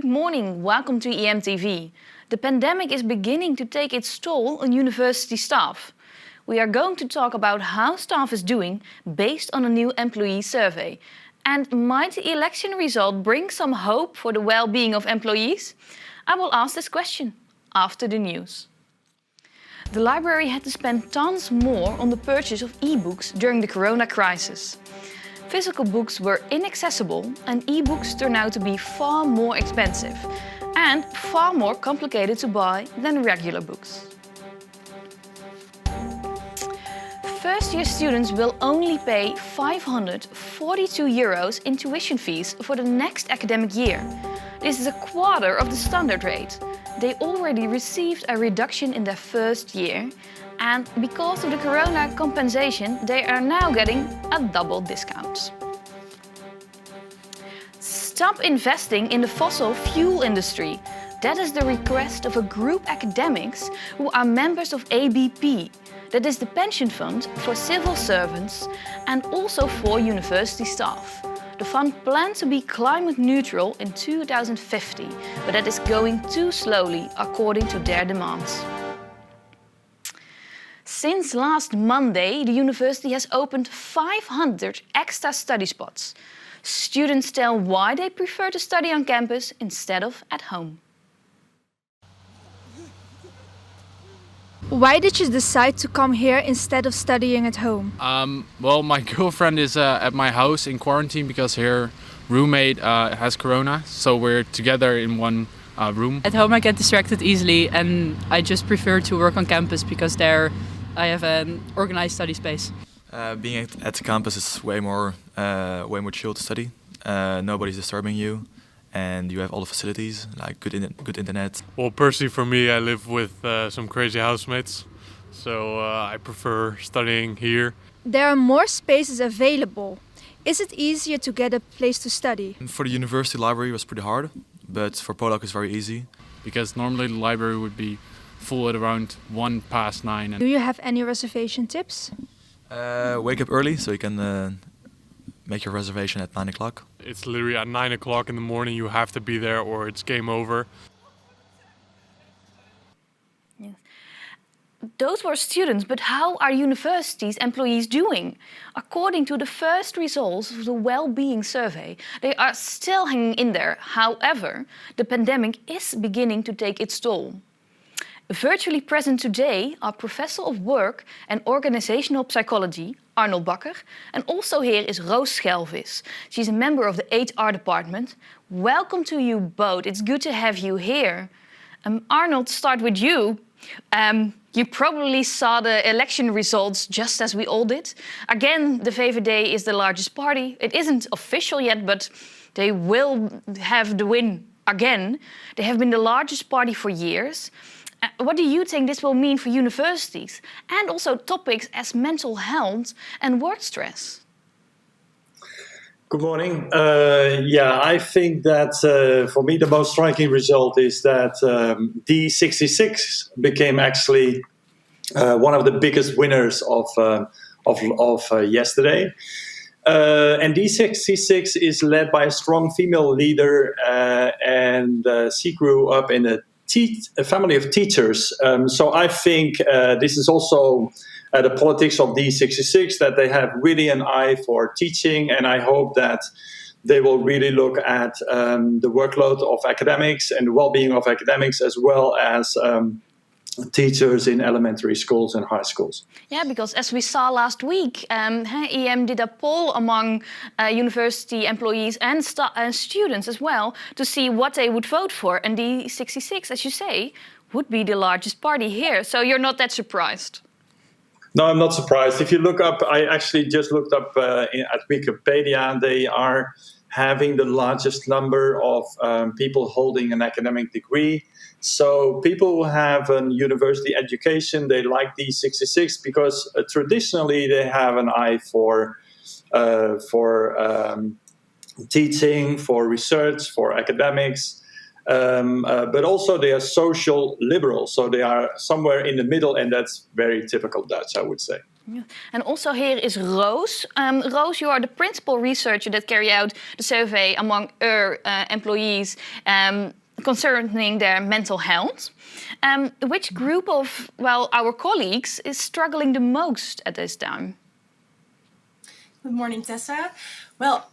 Good morning, welcome to EMTV. The pandemic is beginning to take its toll on university staff. We are going to talk about how staff is doing based on a new employee survey. And might the election result bring some hope for the well-being of employees? I will ask this question after the news. The library had to spend tons more on the purchase of e-books during the corona crisis. Physical books were inaccessible and e-books turned out to be far more expensive and far more complicated to buy than regular books. First-year students will only pay €542 in tuition fees for the next academic year. This is a quarter of the standard rate. They already received a reduction in their first year, and because of the corona compensation, they are now getting a double discount. Stop investing in the fossil fuel industry. That is the request of a group academics who are members of ABP. That is the pension fund for civil servants and also for university staff. The fund plans to be climate neutral in 2050, but that is going too slowly according to their demands. Since last Monday, the university has opened 500 extra study spots. Students tell why they prefer to study on campus instead of at home. Why did you decide to come here instead of studying at home? Well, my girlfriend is at my house in quarantine because her roommate has corona, so we're together in one room. At home I get distracted easily and I just prefer to work on campus because there I have an organized study space. Being at the campus is way more chill to study. Nobody's disturbing you. And you have all the facilities, like good internet. Well, personally for me, I live with some crazy housemates, so I prefer studying here. There are more spaces available. Is it easier to get a place to study? For the university library it was pretty hard, but for Polak it's very easy. Because normally the library would be full at around 9:01. Do you have any reservation tips? Wake up early so you can make your reservation at 9 o'clock. It's literally at 9 o'clock in the morning you have to be there or it's game over. Yes. Those were students, but how are universities' employees doing? According to the first results of the well-being survey, they are still hanging in there. However, the pandemic is beginning to take its toll. Virtually present today are Professor of Work and Organizational Psychology, Arnold Bakker, and also here is Roos Schelvis. She's a member of the HR department. Welcome to you both. It's good to have you here. Arnold, start with you. You probably saw the election results just as we all did. Again, the VVD is the largest party. It isn't official yet, but they will have the win again. They have been the largest party for years. What do you think this will mean for universities and also topics as mental health and work stress? Good morning. I think that for me the most striking result is that D66 became actually one of the biggest winners of yesterday. And D66 is led by a strong female leader, and she grew up in a family of teachers. So I think this is also the politics of D66, that they have really an eye for teaching, and I hope that they will really look at the workload of academics and the well-being of academics, as well as teachers in elementary schools and high schools. Yeah, because as we saw last week, EM did a poll among university employees and students as well to see what they would vote for. And D66, as you say, would be the largest party here. So you're not that surprised? No, I'm not surprised. If you look up, I actually just looked up at Wikipedia, they are having the largest number of people holding an academic degree. So people who have a university education, they like D66 because traditionally they have an eye for teaching, for research, for academics, but also they are social liberals. So they are somewhere in the middle, and that's very typical Dutch, I would say. And also here is Roos. Roos, you are the principal researcher that carry out the survey among employees concerning their mental health. Which group of, our colleagues is struggling the most at this time? Good morning, Tessa. Well,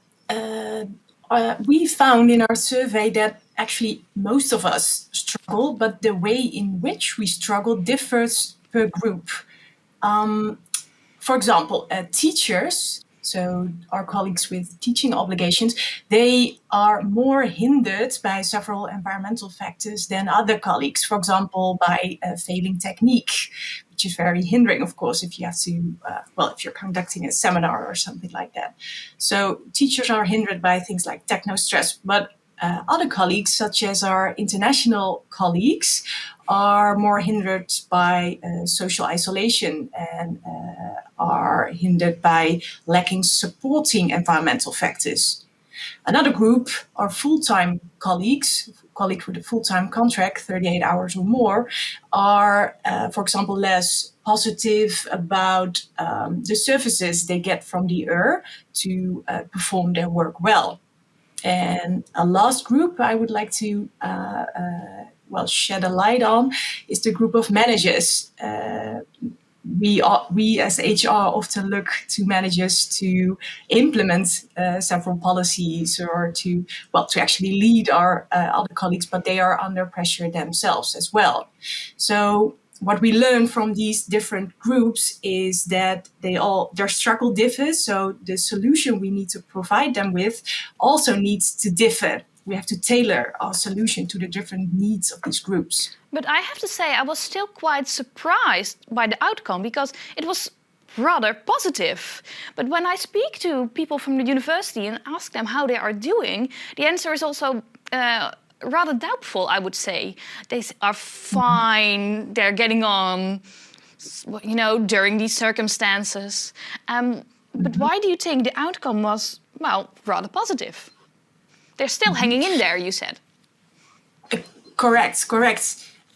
we found in our survey that actually most of us struggle, but the way in which we struggle differs per group. For example, teachers, so our colleagues with teaching obligations, they are more hindered by several environmental factors than other colleagues. For example, by failing technique, which is very hindering, of course, if you have to, if you're conducting a seminar or something like that. So teachers are hindered by things like techno-stress, but other colleagues, such as our international colleagues, are more hindered by social isolation and are hindered by lacking supporting environmental factors. Another group are full-time colleagues with a full-time contract, 38 hours or more, are, for example, less positive about the services they get from the EUR to perform their work well. And a last group I would like to shed a light on is the group of managers. We as HR often look to managers to implement several policies or to actually lead our other colleagues, but they are under pressure themselves as well. So what we learn from these different groups is that their struggle differs. So the solution we need to provide them with also needs to differ. We have to tailor our solution to the different needs of these groups. But I have to say, I was still quite surprised by the outcome because it was rather positive. But when I speak to people from the university and ask them how they are doing, the answer is also rather doubtful, I would say. They are fine, they're getting on, during these circumstances. But why do you think the outcome was, rather positive? They're still hanging in there, you said. Correct.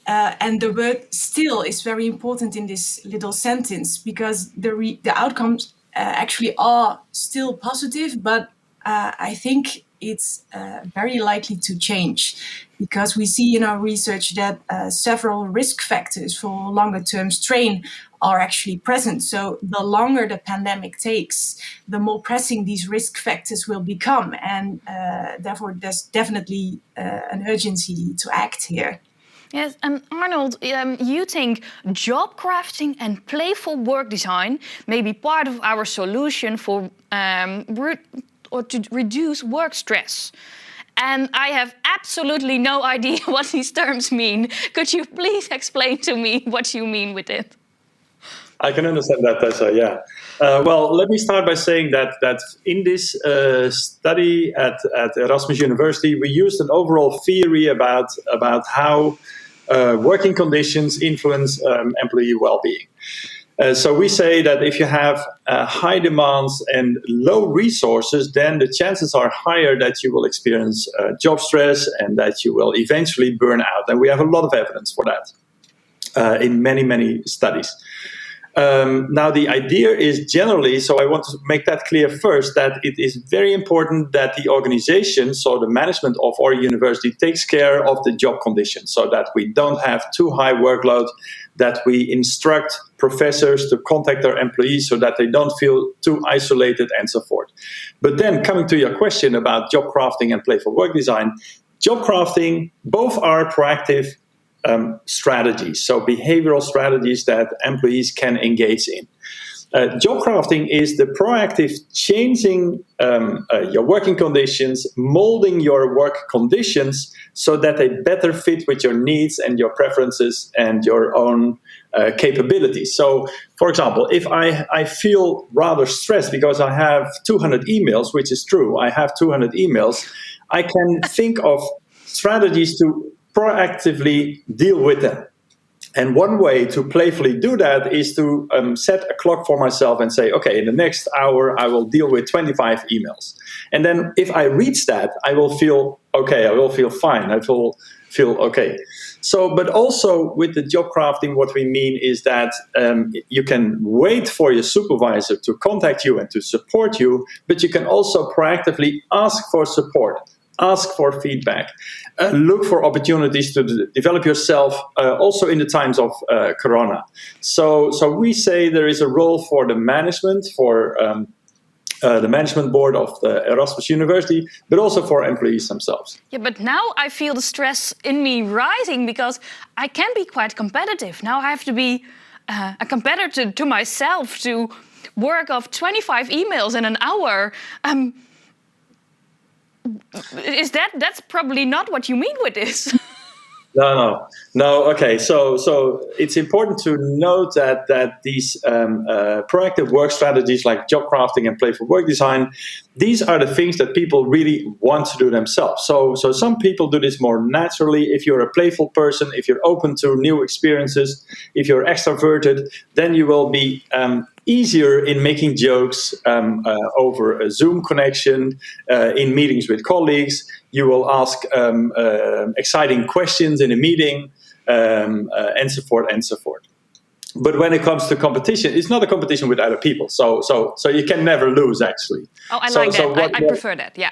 And the word "still" is very important in this little sentence because the outcomes actually are still positive, but I think it's very likely to change because we see in our research that several risk factors for longer-term strain are actually present. So the longer the pandemic takes, the more pressing these risk factors will become. And therefore, there's definitely an urgency to act here. Yes, Arnold, you think job crafting and playful work design may be part of our solution for or to reduce work stress. And I have absolutely no idea what these terms mean. Could you please explain to me what you mean with it? I can understand that, Tessa, yeah. Let me start by saying that in this study at Erasmus University, we used an overall theory about how working conditions influence employee well-being. So we say that if you have high demands and low resources, then the chances are higher that you will experience job stress and that you will eventually burn out. And we have a lot of evidence for that in many, many studies. Now, the idea is generally, so I want to make that clear first, that it is very important that the organization, so the management of our university, takes care of the job conditions so that we don't have too high workload, that we instruct professors to contact their employees so that they don't feel too isolated and so forth. But then coming to your question about job crafting and playful work design, job crafting, both are proactive strategies, so behavioral strategies that employees can engage in. Job crafting is the proactive changing your working conditions, molding your work conditions so that they better fit with your needs and your preferences and your own capabilities. So, for example, if I feel rather stressed because I have 200 emails, which is true, I have 200 emails, I can think of strategies to proactively deal with them. And one way to playfully do that is to set a clock for myself and say, okay, in the next hour, I will deal with 25 emails. And then if I reach that, I will feel okay, I will feel fine, I will feel okay. So, but also with the job crafting, what we mean is that you can wait for your supervisor to contact you and to support you, but you can also proactively ask for support. Ask for feedback. Look for opportunities to develop yourself, also in the times of Corona. So we say there is a role for the management, for the management board of the Erasmus University, but also for employees themselves. Yeah, but now I feel the stress in me rising because I can be quite competitive. Now I have to be a competitor to myself to work off 25 emails in an hour. That's probably not what you mean with this? No. Okay, so it's important to note that these proactive work strategies like job crafting and playful work design, these are the things that people really want to do themselves. So some people do this more naturally. If you're a playful person, if you're open to new experiences, if you're extroverted, then you will be easier in making jokes over a Zoom connection, in meetings with colleagues. You will ask exciting questions in a meeting, and so forth and so forth. But when it comes to competition, it's not a competition with other people. So you can never lose, actually. Oh, I like that. I prefer that. Yeah.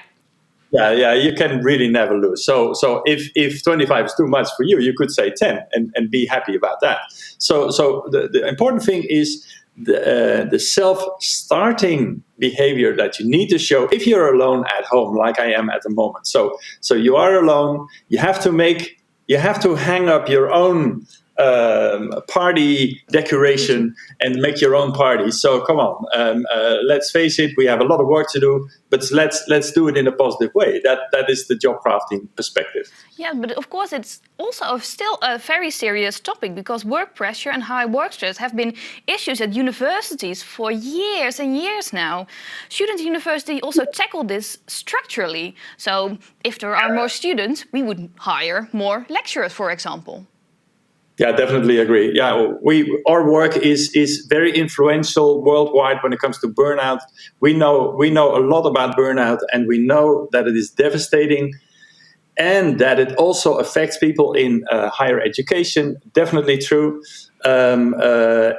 Yeah, you can really never lose. So if 25 is too much for you, you could say 10 and be happy about that. So the important thing is the self-starting behavior that you need to show if you're alone at home, like I am at the moment. So you are alone. You have to hang up your own party decoration and make your own party. So come on, let's face it, we have a lot of work to do, but let's do it in a positive way. That is the job crafting perspective. Yeah, but of course it's also still a very serious topic because work pressure and high work stress have been issues at universities for years and years now. Shouldn't university also tackle this structurally? So if there are more students, we would hire more lecturers, for example. Yeah, definitely agree. Yeah, our work is very influential worldwide when it comes to burnout. We know a lot about burnout, and we know that it is devastating, and that it also affects people in higher education. Definitely true. I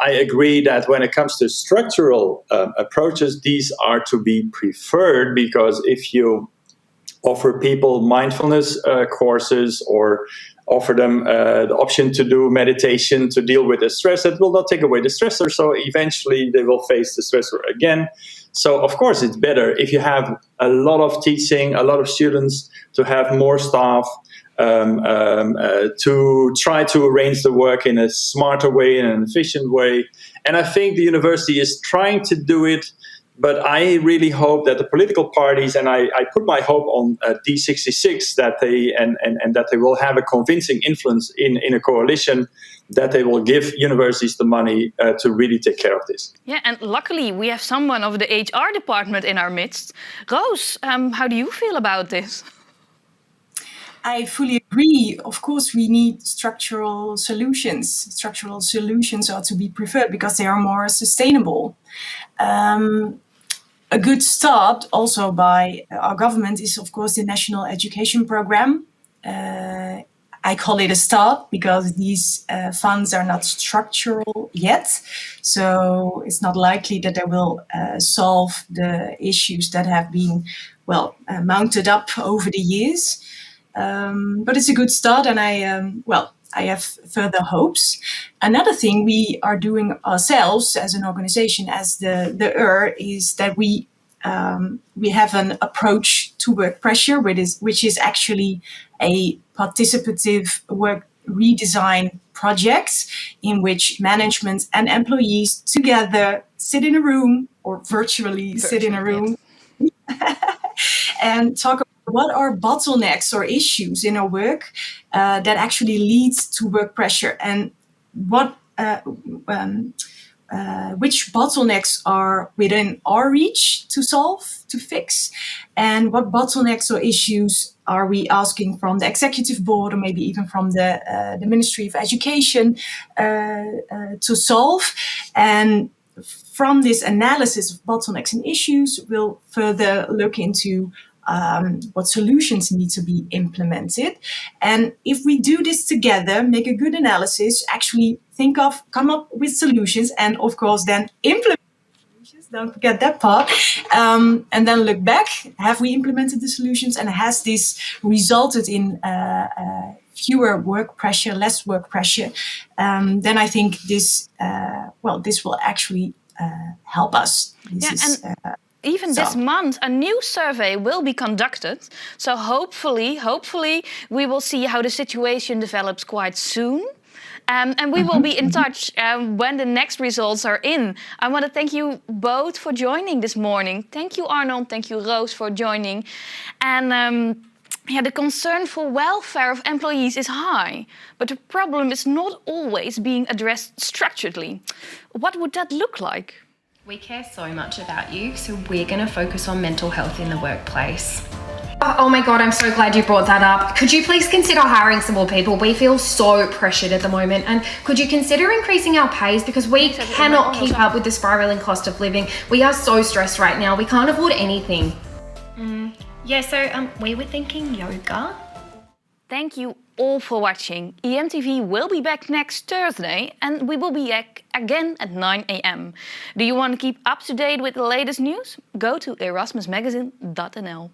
agree that when it comes to structural approaches, these are to be preferred, because if you offer people mindfulness courses or offer them the option to do meditation to deal with the stress, that will not take away the stressor. So eventually they will face the stressor again. So of course it's better if you have a lot of teaching, a lot of students, to have more staff, to try to arrange the work in a smarter way, in an efficient way. And I think the university is trying to do it. But I really hope that the political parties, and I put my hope on D66, that they and that they will have a convincing influence in a coalition, that they will give universities the money to really take care of this. Yeah, and luckily we have someone of the HR department in our midst. Roos, how do you feel about this? I fully agree. Of course, we need structural solutions. Structural solutions are to be preferred because they are more sustainable. A good start also by our government is, of course, the National Education Program. I call it a start because these funds are not structural yet. So it's not likely that they will solve the issues that have been, mounted up over the years. But it's a good start, and I have further hopes. Another thing we are doing ourselves as an organization, as the EUR, is that we have an approach to work pressure, which is actually a participative work redesign project in which management and employees together sit in a room or virtually sit in a room, and talk about what are bottlenecks or issues in our work that actually leads to work pressure, and which bottlenecks are within our reach to solve, to fix, and what bottlenecks or issues are we asking from the executive board or maybe even from the Ministry of Education to solve? And from this analysis of bottlenecks and issues, we'll further look into what solutions need to be implemented. And if we do this together, make a good analysis, actually come up with solutions, and of course then implement solutions, don't forget that part, and then look back, have we implemented the solutions, and has this resulted in fewer work pressure, less work pressure, then I think this will actually help us. Even this month, a new survey will be conducted. So hopefully, we will see how the situation develops quite soon. And we will be in touch when the next results are in. I want to thank you both for joining this morning. Thank you, Arnold. Thank you, Roos, for joining. And the concern for welfare of employees is high, but the problem is not always being addressed structurally. What would that look like? We care so much about you, so we're going to focus on mental health in the workplace. Oh my God, I'm so glad you brought that up. Could you please consider hiring some more people? We feel so pressured at the moment. And could you consider increasing our pays? Because we cannot keep up with the spiraling cost of living. We are so stressed right now. We can't afford anything. We were thinking yoga. Thank you all for watching. EMTV will be back next Thursday, and we will be back again at 9 a.m. Do you want to keep up to date with the latest news? Go to erasmusmagazine.nl.